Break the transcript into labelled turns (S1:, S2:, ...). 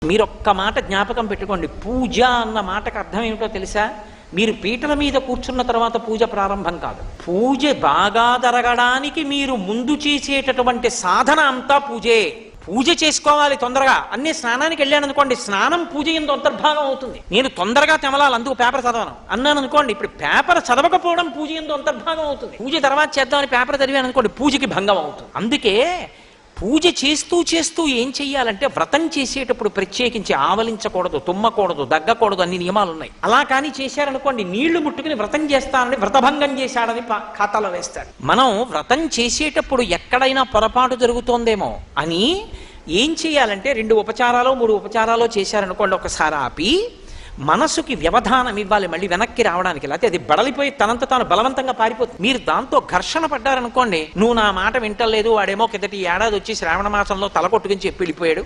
S1: మీరు ఒక్క మాట జ్ఞాపకం పెట్టుకోండి, పూజ అన్న మాటకు అర్థం ఏమిటో తెలుసా? మీరు పీటల మీద కూర్చున్న తర్వాత పూజ ప్రారంభం కాదు. పూజ బాగా జరగడానికి మీరు ముందు చేసేటటువంటి సాధన అంతా పూజే. పూజ చేసుకోవాలి తొందరగా. అన్ని స్నానానికి వెళ్ళాను అనుకోండి, స్నానం పూజ ఎందు అంతర్భాగం అవుతుంది. నేను తొందరగా తెమలాలి, అందుకు పేపర్ చదవను అన్నాను అనుకోండి, ఇప్పుడు పేపర్ చదవకపోవడం పూజ ఎందు అంతర్భాగం అవుతుంది. పూజ తర్వాత చేద్దామని పేపర్ చదివాను అనుకోండి, పూజకి భంగం అవుతుంది. అందుకే పూజ చేస్తూ చేస్తూ ఏం చెయ్యాలంటే, వ్రతం చేసేటప్పుడు ప్రత్యేకించి ఆవలించకూడదు, తుమ్మకూడదు, దగ్గకూడదు, అన్ని నియమాలు ఉన్నాయి. అలా కానీ చేశారనుకోండి, నీళ్లు ముట్టుకుని వ్రతం చేస్తానని వ్రతభంగం చేశాడని ఖాతాలో వేస్తాడు. మనం వ్రతం చేసేటప్పుడు ఎక్కడైనా పొరపాటు జరుగుతోందేమో అని ఏం చేయాలంటే, 2 ఉపచారాలు 3 ఉపచారాలు చేశారనుకోండి, ఒకసారి ఆపి మనసుకి వ్యవధానం ఇవ్వాలి మళ్ళీ వెనక్కి రావడానికి. లేకపోతే అది బడలిపోయి తనంత తాను బలవంతంగా పారిపోతుంది. మీరు దాంతో ఘర్షణ పడ్డారనుకోండి, నువ్వు నా మాట వింటలేదు, వాడేమో కిందటి ఏడాది వచ్చి శ్రావణ మాసంలో తల కొట్టుకుని చెప్పి వెళ్ళిపోయాడు,